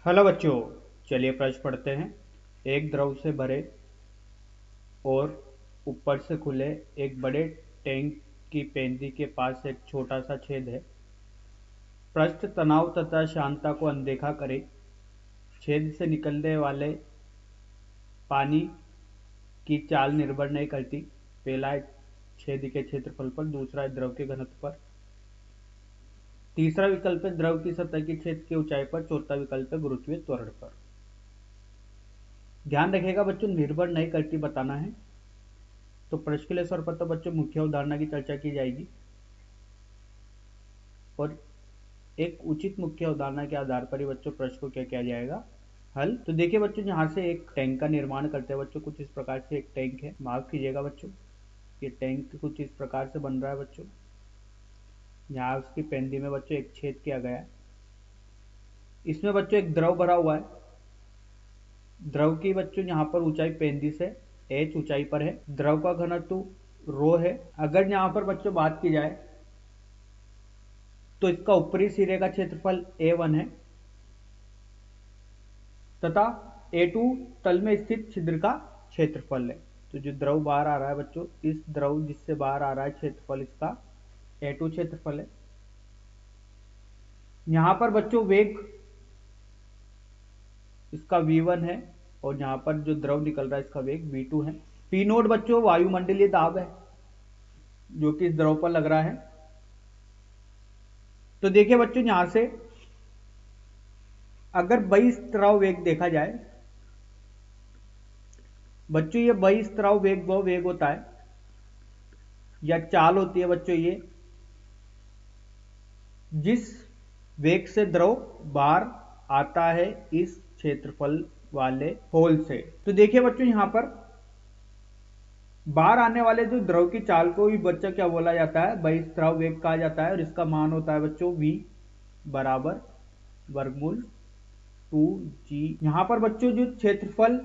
Hello बच्चों, चलिए प्रश्न पढ़ते हैं। एक द्रव से भरे और ऊपर से खुले एक बड़े टैंक की पेंदी के पास एक छोटा सा छेद है। पृष्ठ तनाव तथा शांतता को अनदेखा करें। छेद से निकलने वाले पानी की चाल निर्भर नहीं करती। पहला है छेद के क्षेत्रफल पर, दूसरा है द्रव के घनत्व पर, तीसरा विकल्प है द्रव की सतह की छेद की ऊंचाई पर, चौथा विकल्प है गुरुत्वीय त्वरण पर। ध्यान रखिएगा बच्चों, निर्भर नहीं करती बताना है। तो प्रश्न के लिए सर्वप्रथम बच्चों मुख्य अवधारणा की चर्चा की जाएगी और एक उचित मुख्य अवधारणा के आधार पर ही बच्चों प्रश्न को क्या किया जाएगा, हल। तो देखिए बच्चों, यहाँ से एक टैंक का निर्माण करते हैं बच्चों। कुछ इस प्रकार से एक टैंक है, माफ कीजिएगा बच्चों, ये टैंक कुछ इस प्रकार से बन रहा है बच्चों। यहाँ उसकी पेंदी में बच्चों एक छेद किया गया है। इसमें बच्चों एक द्रव भरा हुआ है। द्रव की बच्चों यहाँ पर ऊंचाई 35 है, h ऊंचाई पर है। द्रव का घनत्व रो है। अगर यहाँ पर बच्चों बात की जाए तो इसका ऊपरी सिरे का क्षेत्रफल A1 है तथा A2 तल में स्थित छिद्र का क्षेत्रफल है। तो जो द्रव बाहर आ रहा है बच्चों, इस द्रव जिससे बाहर आ रहा है क्षेत्रफल इसका A2 क्षेत्रफल है। यहाँ पर बच्चों वेग इसका V1 है और यहाँ पर जो द्रव निकल रहा है इसका वेग V2 है। P नोट बच्चों वायुमंडलीय दाब है जो कि इस द्रव पर लग रहा है। तो देखिए बच्चों, यहां से अगर बहिस्त्राव वेग देखा जाए बच्चों, ये बहिस्त्राव वेग वो वेग होता है या चाल होती है बच्चों, ये जिस वेग से द्रव बाहर आता है इस क्षेत्रफल वाले होल से। तो देखिए बच्चों, यहां पर बाहर आने वाले जो द्रव की चाल को भी बच्चा क्या बोला जाता है, बहिस्त्राव वेग कहा जाता है और इसका मान होता है बच्चों v बराबर वर्गमूल 2g। यहां पर बच्चों जो क्षेत्रफल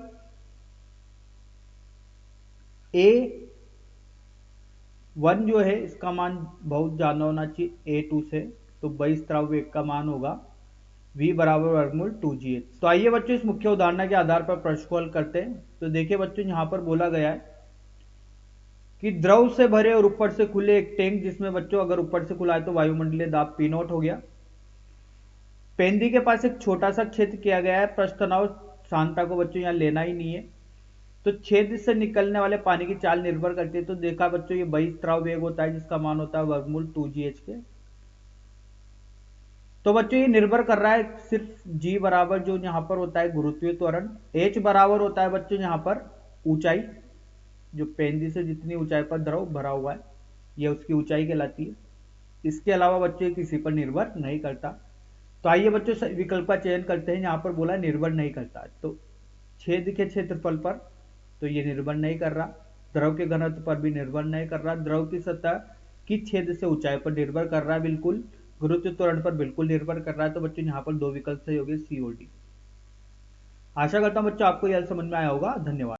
A1 जो है इसका मान बहुत ज्यादा होना चाहिए A2 से। तो बहिस्त्राव वेग का मान होगा v बराबर वर्गमूल 2gh। तो आइए बच्चों इस मुख्य उदाहरण के आधार पर प्रश्न को हल करते हैं। तो देखिए बच्चों, यहां पर बोला गया है कि द्रव से भरे और ऊपर से खुले एक टैंक, जिसमें बच्चों अगर ऊपर से खुला है तो वायुमंडलीय दाब P नॉट हो गया। पेंदी के पास एक छोटा सा छेद किया गया है। पृष्ठ तनाव शांतता को बच्चों यहाँ लेना ही नहीं है। तो छेद से निकलने वाले पानी की चाल निर्भर करती है। तो देखा बच्चों, ये बहिस्त्राव वेग होता है जिसका मान होता है वर्गमूल 2gh के। तो बच्चों ये निर्भर कर रहा है सिर्फ g बराबर जो यहाँ पर होता है गुरुत्वीय त्वरण, h बराबर होता है बच्चों यहाँ पर ऊंचाई, जो पेंदी से जितनी ऊंचाई पर द्रव भरा हुआ है यह उसकी ऊंचाई कहलाती है। इसके अलावा बच्चों किसी पर निर्भर नहीं करता। तो आइए बच्चों विकल्प का चयन करते हैं। यहाँ पर बोला निर्भर नहीं करता, तो छेद के क्षेत्रफल पर तो ये निर्भर नहीं कर रहा, द्रव के घनत्व पर भी निर्भर नहीं कर रहा, द्रव की सतह की छेद से ऊंचाई पर निर्भर कर रहा है बिल्कुल, गुरुत्व त्वरण पर बिल्कुल निर्भर कर रहा है। तो बच्चों यहाँ पर दो विकल्प सही होंगे, सी और डी। आशा करता हूँ बच्चों आपको यह समझ में आया होगा। धन्यवाद।